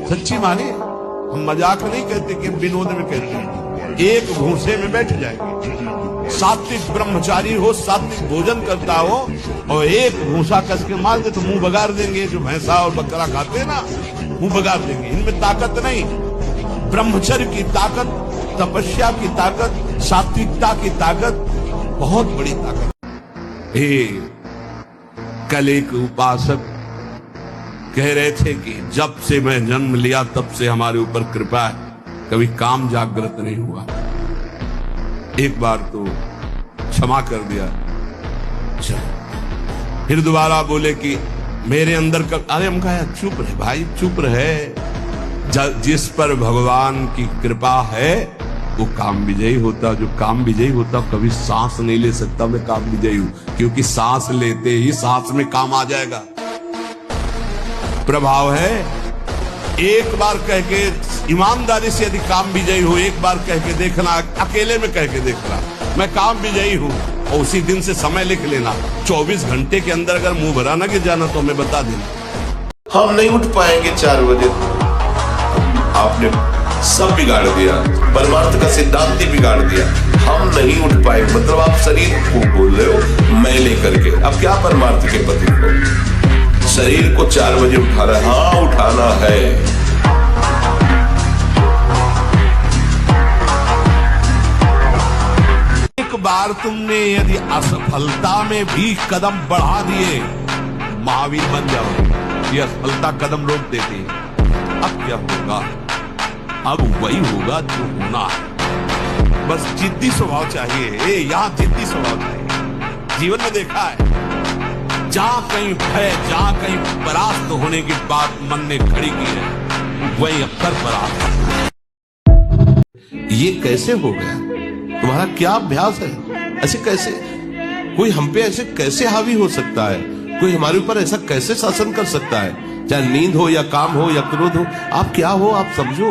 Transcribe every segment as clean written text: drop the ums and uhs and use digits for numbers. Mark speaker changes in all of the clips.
Speaker 1: सच्ची माने, हम मजाक नहीं कहते कि विनोद में कहते हैं। एक भूसे में बैठ जाएंगे। सात्विक ब्रह्मचारी हो, सात्विक भोजन करता हो और एक भूसा कस के मार दे तो मुंह बगाड़ देंगे। जो भैंसा और बकरा खाते हैं ना, मुंह बगाड़ देंगे। इनमें ताकत नहीं। ब्रह्मचर्य की ताकत, तपस्या की ताकत, सात्विकता की ताकत बहुत बड़ी ताकत। कल एक उपासक कह रहे थे कि जब से मैं जन्म लिया तब से हमारे ऊपर कृपा है, कभी काम जागृत नहीं हुआ। एक बार तो क्षमा कर दिया। फिर दोबारा बोले कि मेरे अंदर का, अरे हम कहा चुप रहे भाई, चुप रहे। जिस पर भगवान की कृपा है वो काम विजयी होता। जो काम विजयी होता कभी सांस नहीं ले सकता। मैं काम विजयी हूं, क्योंकि सांस लेते ही सांस में काम आ जाएगा। प्रभाव है। एक बार कह के ईमानदारी से यदि काम विजयी हो, एक बार कह के देखना, अकेले में कह के देखना मैं काम विजयी हूं, और उसी दिन से समय लिख लेना। 24 घंटे के अंदर अगर मुंह भरा ना गिर जाना तो हमें बता देना।
Speaker 2: हम नहीं उठ पाएंगे 4 बजे। आपने सब बिगाड़ दिया, परमार्थ का सिद्धांत ही बिगाड़ दिया। हम नहीं उठ पाए मतलब आप शरीर को बोल रहे हो मैं लेकर के। अब क्या परमार्थ के पति को शरीर को 4 बजे उठाना है? हाँ उठाना है।
Speaker 1: एक बार तुमने यदि असफलता में भी कदम बढ़ा दिए, महावीर बन जाओ। ये असफलता कदम रोक देती है। अब क्या होगा? अब वही होगा जो होना है। बस जिद्दी स्वभाव चाहिए। यहाँ जिद्दी स्वभाव चाहिए। जीवन में देखा है, जहां कहीं भय, जहां कहीं परास्त होने की बात मन ने खड़ी की है, वही अक्सर परास्त।
Speaker 2: ये कैसे हो गया? तुम्हारा क्या अभ्यास है? ऐसे कैसे कोई हम पे ऐसे कैसे हावी हो सकता है? कोई हमारे ऊपर ऐसा कैसे शासन कर सकता है? चाहे नींद हो या काम हो या क्रोध हो, आप क्या हो? आप समझो,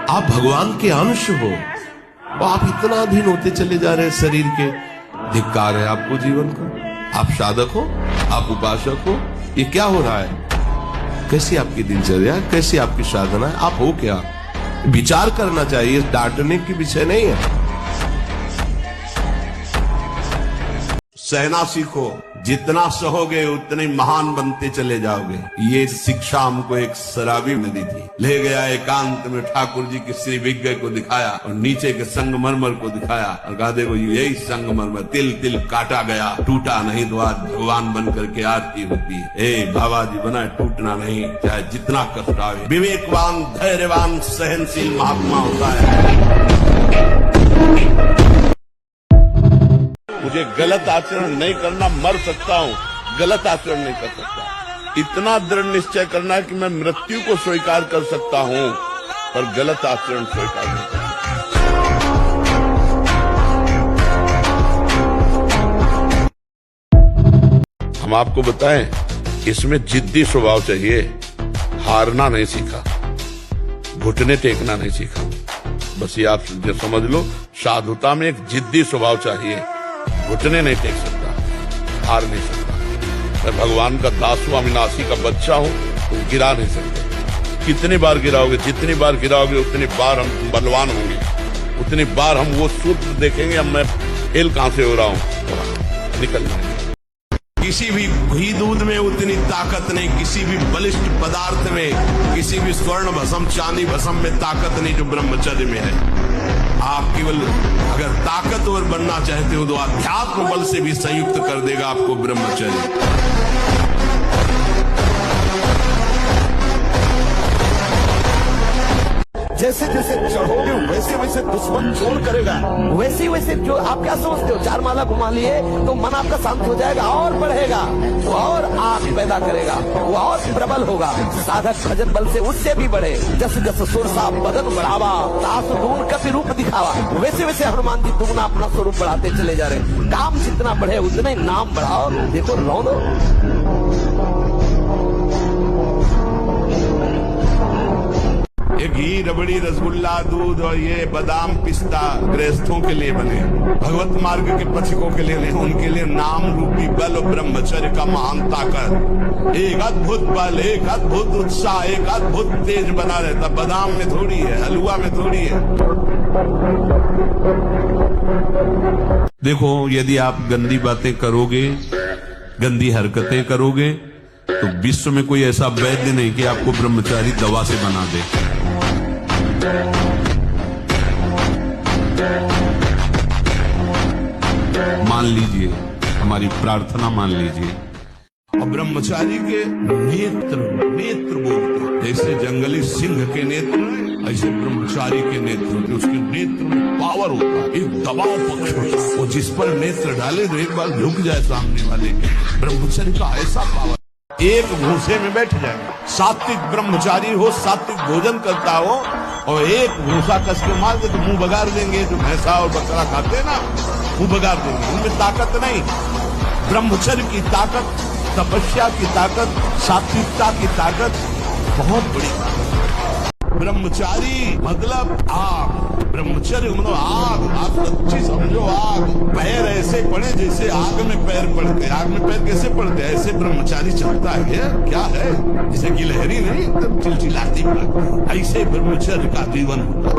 Speaker 2: आप भगवान के अंश हो और आप इतना अधीन होते चले जा रहे हैं शरीर के। धिक्कार है आपको जीवन का। आप साधक हो, आप उपासक हो, ये क्या हो रहा है? कैसी आपकी दिनचर्या, कैसी आपकी साधना है? आप हो क्या? विचार करना चाहिए। डांटने की विषय नहीं है।
Speaker 1: सहना सीखो। जितना सहोगे उतने महान बनते चले जाओगे। ये शिक्षा हमको एक शराबी ने दी थी। ले गया एकांत में, ठाकुर जी के श्री विज्ञ को दिखाया और नीचे के संगमरमर को दिखाया और कहा देखो यही संगमरमर तिल तिल काटा गया, टूटा नहीं तो आज भगवान बन करके आरती होती है। ए बाबा जी बनाए टूटना नहीं, चाहे जितना कष्ट आवे। विवेकवान, धैर्यवान, सहनशील महात्मा होता है। मुझे गलत आचरण नहीं करना, मर सकता हूँ, गलत आचरण नहीं कर सकता। इतना दृढ़ निश्चय करना है कि मैं मृत्यु को स्वीकार कर सकता हूँ पर गलत आचरण स्वीकार नहीं कर सकता। हम आपको बताएं, इसमें जिद्दी स्वभाव चाहिए। हारना नहीं सीखा, घुटने टेकना नहीं सीखा। बस ये आप समझ लो, साधुता में एक जिद्दी स्वभाव चाहिए। घुटने नहीं टेक सकता, हार नहीं सकता। मैं भगवान का दास हूं, अविनाशी का बच्चा हूं, तो गिरा नहीं सकते। कितनी बार गिराओगे, जितनी बार गिराओगे उतनी बार हम बलवान होंगे, उतनी बार हम वो सूत्र देखेंगे अब मैं फेल कहां से हो रहा हूं, निकल जाएंगे। किसी भी घी दूध में उतनी ताकत नहीं, किसी भी बलिष्ठ पदार्थ में, किसी भी स्वर्ण भस्म, चांदी भस्म में ताकत नहीं जो ब्रह्मचर्य में है। आप केवल अगर ताकतवर बनना चाहते हो तो अध्यात्म बल से भी संयुक्त कर देगा आपको ब्रह्मचर्य।
Speaker 3: जैसे जैसे चढ़ोगे वैसे वैसे दुश्मन जोर करेगा। वैसे वैसे जो आप क्या समझते हो, 4 माला घुमा लिए तो मन आपका शांत हो जाएगा और बढ़ेगा, वो और आग पैदा करेगा, वो और प्रबल होगा। साधक भजन बल से उससे भी बढ़े। जस जस सुर सा बदन बढ़ावा, तास दूर कपि रूप दिखावा। वैसे वैसे हनुमान जी दुगना अपना स्वरूप बढ़ाते चले जा रहे। काम जितना बढ़े उतना ही नाम बढ़ाओ। देखो रौनो
Speaker 1: एक
Speaker 2: घी, रबड़ी, रसगुल्ला, दूध और ये बादाम, पिस्ता गृहस्थों के लिए बने, भगवत मार्ग के पथिकों के लिए नहीं, उनके लिए नाम रूपी बल और ब्रह्मचर्य का महान ताकत, एक अद्भुत बल, एक अद्भुत उत्साह, एक अद्भुत तेज बना रहता। बादाम में थोड़ी है, हलवा में थोड़ी है। देखो, यदि आप गंदी बातें करोगे, गंदी हरकतें करोगे, तो विश्व में कोई ऐसा वैद्य नहीं कि आपको ब्रह्मचारी दवा से बना दे। मान लीजिए, हमारी प्रार्थना मान लीजिए। और ब्रह्मचारी के नेत्र बोलते, जैसे जंगली सिंह के नेत्र, ऐसे ब्रह्मचारी के नेत्र होते। उसके नेत्र में पावर होता है, एक दबाव पक्ष होता है। वो जिस पर नेत्र डाले तो एक बार झुक जाए सामने वाले के। ब्रह्मचर्य का ऐसा पावर, एक भूसे में बैठ जाए। सात्विक ब्रह्मचारी हो, सात्विक भोजन करता हो, और एक भूसा कस के मार दे तो मुंह बगाड़ देंगे। जो भैंसा और बकरा खाते हैं ना, मुंह बगाड़ देंगे। उनमें ताकत नहीं। ब्रह्मचर्य की ताकत, तपस्या की ताकत, सात्विकता की ताकत बहुत बड़ी। ब्रह्मचारी मतलब आग, ब्रह्मचर्य मतलब आग सच्ची समझो। आग, पैर ऐसे पड़े जैसे आग में पैर पड़ते। आग में पैर कैसे पड़ते? ऐसे ब्रह्मचारी चलता है। क्या है? जैसे गिलहरी नहीं एकदम चिलचिलाती पड़ती, ऐसे ब्रह्मचर्य का जीवन होता।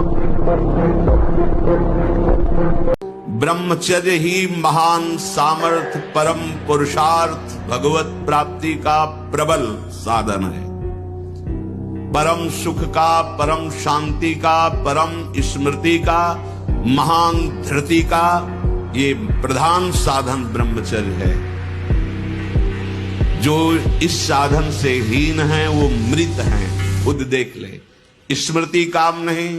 Speaker 2: ब्रह्मचर्य ही महान सामर्थ्य, परम पुरुषार्थ, भगवत प्राप्ति का प्रबल साधन है। परम सुख का, परम शांति का, परम स्मृति का, महान धृति का ये प्रधान साधन ब्रह्मचर्य है। जो इस साधन से हीन है वो मृत हैं। खुद देख ले। स्मृति काम नहीं,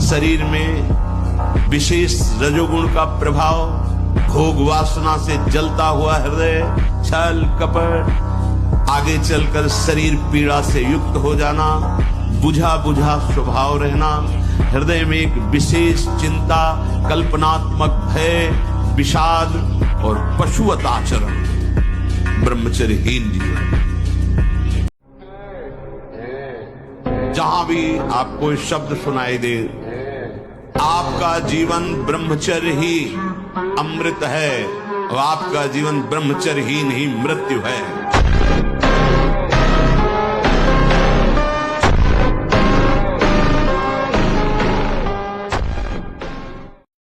Speaker 2: शरीर में विशेष रजोगुण का प्रभाव, भोग वासना से जलता हुआ हृदय, छल कपट, आगे चलकर शरीर पीड़ा से युक्त हो जाना, बुझा बुझा स्वभाव रहना, हृदय में एक विशेष चिंता, कल्पनात्मक भय, विषाद और पशुवत आचरण, ब्रह्मचर्यहीन जीवन। जहां भी आपको ये शब्द सुनाई दे, आपका जीवन ब्रह्मचर्य ही अमृत है और आपका जीवन ब्रह्मचर्यहीन ही मृत्यु है।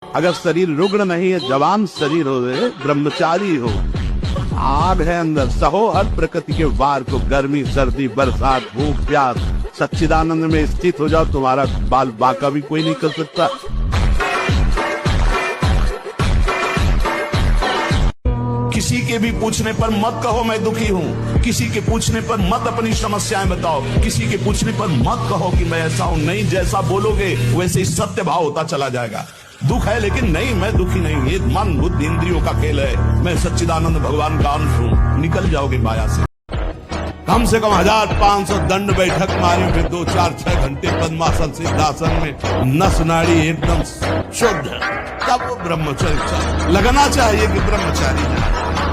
Speaker 4: अगर शरीर रुग्ण नहीं है, जवान शरीर हो, ब्रह्मचारी हो, आग है अंदर, सहो हर प्रकृति के वार को, गर्मी सर्दी बरसात भूख प्यास, सच्चिदानंद में स्थित हो जाओ। तुम्हारा बाल बाका भी कोई नहीं कर सकता।
Speaker 2: किसी के भी पूछने पर मत कहो मैं दुखी हूँ। किसी के पूछने पर मत अपनी समस्याएं बताओ। किसी के पूछने पर मत कहो कि मैं ऐसा हूँ। नहीं, जैसा बोलोगे वैसे ही सत्य भाव होता चला जाएगा। दुख है लेकिन नहीं, मैं दुखी नहीं, ये मन बुद्धि इंद्रियों का खेल है, मैं सच्चिदानंद भगवान का अंश हूँ। निकल जाओगे माया से। कम से कम 1500 दंड बैठक मारी, फिर 2, 4, 6 घंटे पद्मासन सिद्धासन में नस नाड़ी एकदम शुद्ध, तब वो ब्रह्मचर्य लगना चाहिए कि ब्रह्मचारी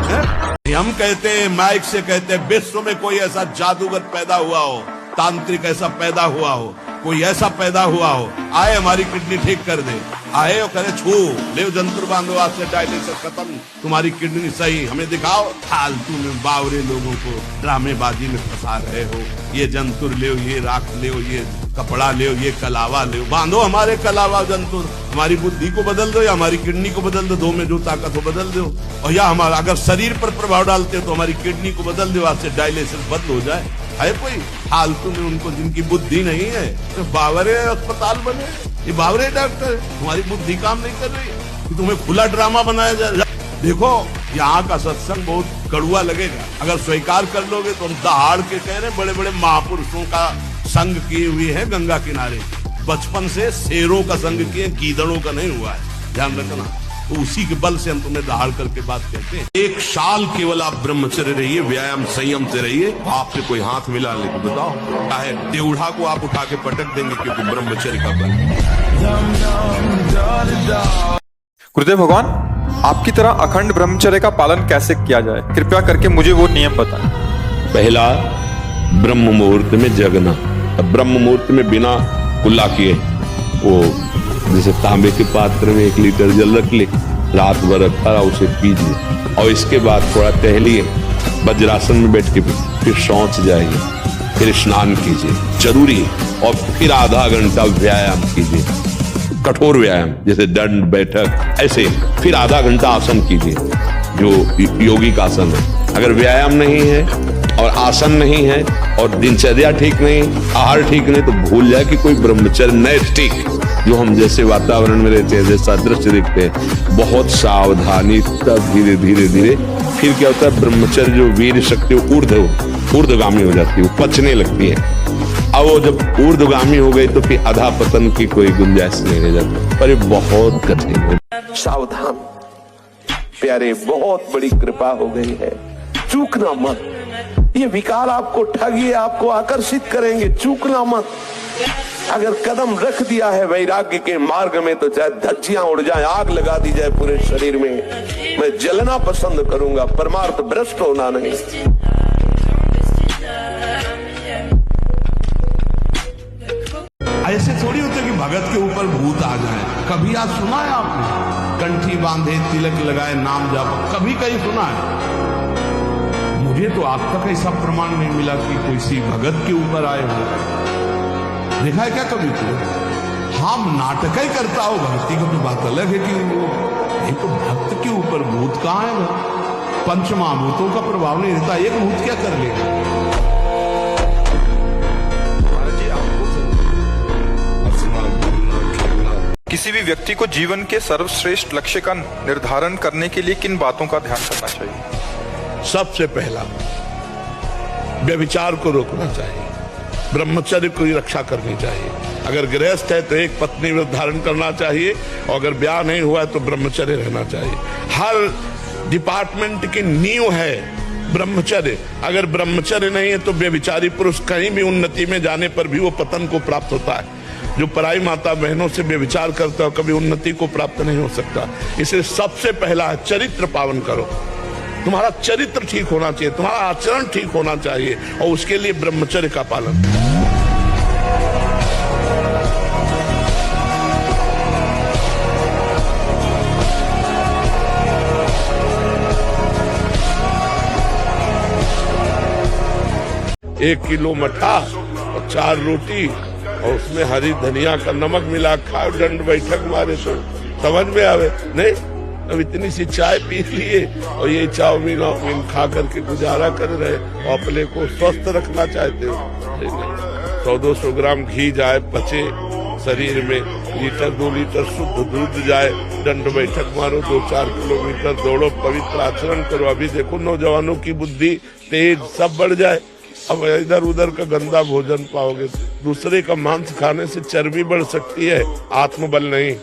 Speaker 2: है। हम कहते हैं, माइक से कहते हैं, विश्व में कोई ऐसा जादूगर पैदा हुआ हो, तांत्रिक ऐसा पैदा हुआ हो, कोई ऐसा पैदा हुआ हो, आए हमारी किडनी ठीक कर दे, आए और करे छू ले जंतुर बांधो, आज से डायलिसिस खत्म, तुम्हारी किडनी सही, हमें दिखाओ। फालतू में बावरे लोगों को ड्रामेबाजी में फंसा रहे हो। ये जंतुर ले, ये राख ले, ये कपड़ा ले, ये कलावा ले, बांधो हमारे कलावा जंतुर। हमारी बुद्धि को बदल दो या हमारी किडनी को बदल दो, दो में जो ताकत हो बदल दो। और या हमारा अगर शरीर पर प्रभाव डालते हो तो हमारी किडनी को बदल दो, आज से डायलिसिस बंद हो जाए। है कोई फालतू में उनको जिनकी बुद्धि नहीं है तो बावरे अस्पताल बने, ये बावरे डॉक्टर, तुम्हारी बुद्धि काम नहीं कर रही कि तुम्हें खुला ड्रामा बनाया जाए। देखो, यहाँ का सत्संग बहुत कड़ुआ लगेगा, अगर स्वीकार कर लोगे तो हम दहाड़ के कह रहे, बड़े बड़े महापुरुषों का संग किए हुए हैं गंगा किनारे, बचपन से शेरों का संग किए, गीदड़ों का नहीं हुआ है, ध्यान रखना। तो उसी के बल से हम तुम्हें दहाड़ करके बात कहते हैं। 1 साल केवल आप ब्रह्मचर्य रहिए, व्यायाम संयम से रहिए, आपसे कोई हाथ मिला ले तो बताओ, चाहे देवढ़ा को आप उठा के पटक देंगे, क्योंकि ब्रह्मचर्य का बल।
Speaker 5: गुरुदेव भगवान, आपकी तरह अखंड ब्रह्मचर्य का पालन कैसे किया जाए? कृपया करके मुझे वो नियम बताएं।
Speaker 1: पहला, ब्रह्म मुहूर्त में जगना। अब ब्रह्म मुहूर्त में बिना कुल्ला किए, वो जैसे तांबे के पात्र में 1 लीटर जल रख ले, रात भर रखा रहा, उसे पीजिए और इसके बाद थोड़ा टहलिए, वज्रासन में बैठ के फिर शौच जाइए, फिर स्नान कीजिए जरूरी है, और फिर आधा घंटा व्यायाम कीजिए, कठोर व्यायाम जैसे दंड बैठक, ऐसे फिर आधा घंटा आसन कीजिए जो योगिक आसन है। अगर व्यायाम नहीं है और आसन नहीं है और दिनचर्या ठीक नहीं, आहार ठीक नहीं, तो भूल जाए कि कोई ब्रह्मचर्य नैष्ठिक जो हम जैसे वातावरण में रहते हैं, जैसा दृश्य देखते हैं, बहुत सावधानी, तब धीरे धीरे धीरे फिर क्या होता है, ब्रह्मचर्य जो वीर शक्ति ऊर्ध्वगामी हो जाती है, वो पचने लगती है। अब वो जब ऊर्ध्वगामी हो गई तो फिर अधा पतन की कोई गुंजाइश नहीं रह जाती, पर ये बहुत कठिन है।
Speaker 3: सावधान प्यारे, बहुत बड़ी कृपा हो गई है, चूकना मत। ये विकार आपको ठगिए, आपको आकर्षित करेंगे, चूकना मत। अगर कदम रख दिया है वैराग्य के मार्ग में तो चाहे धज्जियां उड़ जाए, आग लगा दी जाए पूरे शरीर में, मैं जलना पसंद करूंगा, परमार्थ भ्रष्ट होना नहीं।
Speaker 4: ऐसे थोड़ी होता कि भगत के ऊपर भूत आ जाए। कभी आज सुना है आपने? कंठी बांधे, तिलक लगाए, नाम जाप, कभी कहीं सुना है? मुझे तो आज तक ऐसा प्रमाण नहीं मिला कि किसी भगत के ऊपर आए हो। देखा है क्या कभी तो? हम नाटक ही करता हो, भक्ति की तो बात अलग है कि वो नहीं, तो भक्त के ऊपर भूत कहाँ है? पंचमहाभूतों का प्रभाव नहीं रहता, एक भूत क्या कर लेगा?
Speaker 5: किसी भी व्यक्ति को जीवन के सर्वश्रेष्ठ लक्ष्य का निर्धारण करने के लिए किन बातों का ध्यान करना चाहिए?
Speaker 1: सबसे पहला, व्यभिचार को रोकना चाहिए, ब्रह्मचर्य की रक्षा करनी चाहिए। अगर गृहस्थ है तो एक पत्नी व्रत धारण करना चाहिए, और अगर ब्याह नहीं हुआ है तो ब्रह्मचर्य रहना चाहिए। हर डिपार्टमेंट की नींव है ब्रह्मचर्य। अगर ब्रह्मचर्य नहीं है तो व्यभिचारी पुरुष कहीं भी उन्नति में जाने पर भी वो पतन को प्राप्त होता है। जो पराई माता बहनों से व्यभिचार करता है कभी उन्नति को प्राप्त नहीं हो सकता। इसलिए सबसे पहला है चरित्र पावन करो। तुम्हारा चरित्र ठीक होना चाहिए, तुम्हारा आचरण ठीक होना चाहिए, और उसके लिए ब्रह्मचर्य का पालन। एक किलो मठा और 4 रोटी और उसमें हरी धनिया का नमक मिला खाओ, दंड बैठक मारे तो समझ में आवे नहीं। अब इतनी सी चाय पी लिए और ये चाउमीन खा करके गुजारा कर रहे, और अपने को स्वस्थ रखना चाहते हो। 100-200 ग्राम घी जाए, पचे शरीर में, 1-2 लीटर शुद्ध दूध जाए, दंड बैठक मारो, 2-4 किलोमीटर दौड़ो, पवित्र आचरण करो। अभी देखो नौजवानों की बुद्धि तेज सब बढ़ जाए। अब इधर उधर का गंदा भोजन पाओगे, दूसरे का मांस खाने से चर्बी बढ़ सकती है, आत्मबल नहीं।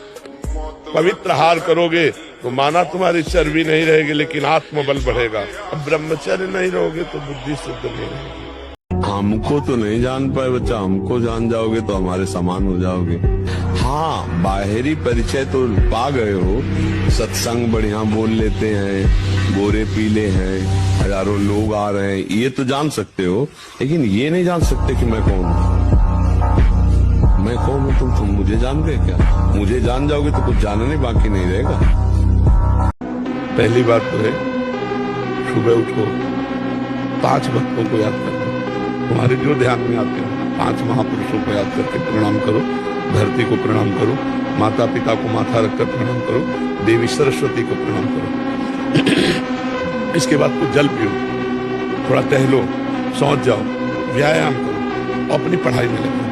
Speaker 1: पवित्र आहार करोगे तो माना तुम्हारी चर्बी नहीं रहेगी लेकिन आत्मबल बढ़ेगा। अब ब्रह्मचर्य नहीं रहोगे तो बुद्धि शुद्ध नहीं रहेगी।
Speaker 2: हमको तो नहीं जान पाए बच्चा, हमको जान जाओगे तो हमारे समान हो जाओगे। हाँ, बाहरी परिचय तो पा गए हो, सत्संग बढ़िया बोल लेते हैं, गोरे पीले हैं, हजारों लोग आ रहे हैं, ये तो जान सकते हो, लेकिन ये नहीं जान सकते कि मैं कौन हूँ। मैं कौन हूँ? तुम मुझे जान गए क्या? मुझे जान जाओगे तो कुछ जानने बाकी नहीं रहेगा।
Speaker 1: पहली बात तो है, सुबह उठो, 5 भक्तों को याद करो, तुम्हारे जो ध्यान में आते हैं, 5 महापुरुषों को याद करके प्रणाम करो। धरती को प्रणाम करो, माता पिता को माथा रखकर प्रणाम करो, देवी सरस्वती को प्रणाम करो। इसके बाद कुछ जल पियो, थोड़ा टहलो, सौंच जाओ, व्यायाम करो, अपनी पढ़ाई में लगो।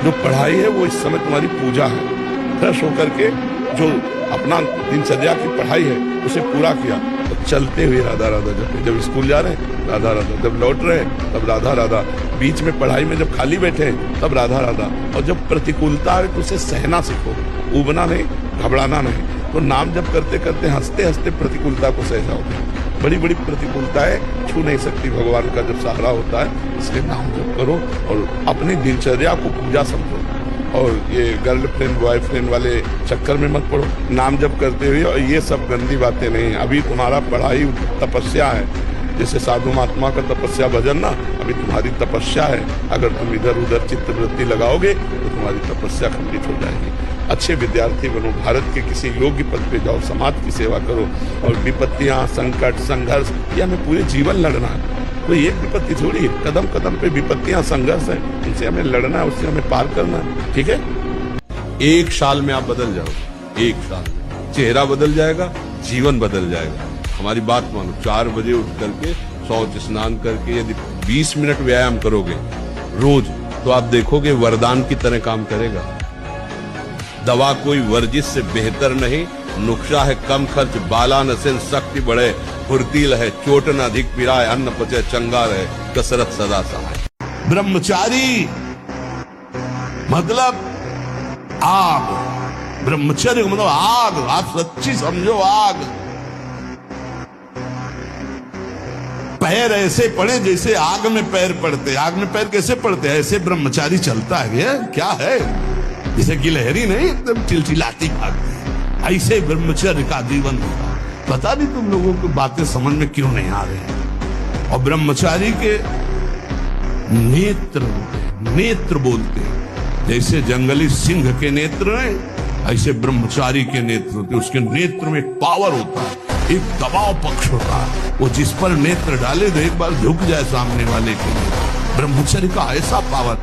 Speaker 1: जो पढ़ाई है वो इस समय तुम्हारी पूजा है। फ्रेश होकर के जो अपना दिनचर्या की पढ़ाई है उसे पूरा किया, तो चलते हुए राधा राधा जपे। जब स्कूल जा रहे हैं राधा राधा, जब लौट रहे हैं तब राधा राधा, बीच में पढ़ाई में जब खाली बैठे हैं तब राधा राधा। और जब प्रतिकूलता है तो उसे सहना सीखो, उबना नहीं, घबराना नहीं। तो नाम जप करते करते हंसते हंसते प्रतिकूलता को सह जाओगे। बड़ी बड़ी प्रतिकूलताएं छू नहीं सकती भगवान का जब सहारा होता है। इसलिए नाम जप करो और अपनी दिनचर्या को पूजा समझो, और ये गर्लफ्रेंड बॉयफ्रेंड वाले चक्कर में मत पड़ो। नाम जप करते हुए और ये सब गंदी बातें नहीं। अभी तुम्हारा पढ़ाई तपस्या है, जैसे साधु महात्मा का तपस्या भजन ना, अभी तुम्हारी तपस्या है, अगर तुम इधर उधर चित्तवृत्ति लगाओगे तो तुम्हारी तपस्या खंडित हो जाएगी। अच्छे विद्यार्थी बनो, भारत के किसी योग्य पद पे जाओ, समाज की सेवा करो, और विपत्तियां, संकट, संघर्ष, ये हमें पूरे जीवन लड़ना है। कोई एक विपत्ति थोड़ी है, कदम कदम पे विपत्तियां, संघर्ष है, उनसे हमें लड़ना है, उससे हमें पार करना है। ठीक है,
Speaker 4: एक साल में आप बदल जाओगे, एक साल में चेहरा बदल जाएगा, जीवन बदल जाएगा। हमारी बात मानो, 4 बजे उठ करके शौच स्नान करके यदि 20 मिनट व्यायाम करोगे रोज, तो आप देखोगे वरदान की तरह काम करेगा। दवा कोई वर्जिश से बेहतर नहीं, नुक्शा है कम खर्च, बाला नसेन शक्ति बढ़े, फुर्तील है चोट न अधिक पिराए, अन्न पचे चंगा रहे, कसरत सदा सहाय। ब्रह्मचारी मतलब आग, ब्रह्मचर्य मतलब आग, आप सच्ची समझो आग। पैर ऐसे पड़े जैसे आग में पैर पड़ते। आग में पैर कैसे पड़ते हैं? ऐसे ब्रह्मचारी चलता है। ये क्या है? जैसे गिलहरी नहीं एकदम चिलचिलाती भागती है, ऐसे ब्रह्मचर्य का जीवन होगा। पता नहीं तुम लोगों को बातें समझ में क्यों नहीं आ रही। और ब्रह्मचारी के नेत्र होते, नेत्र बोलते हैं, जैसे जंगली सिंह के नेत्र हैं, ऐसे ब्रह्मचारी के नेत्र होते। उसके नेत्र में एक पावर होता है, एक दबाव पक्ष होता है। वो जिस पर नेत्र डाले तो एक बार झुक जाए सामने वाले के लिए। ब्रह्मचर्य का ऐसा पावर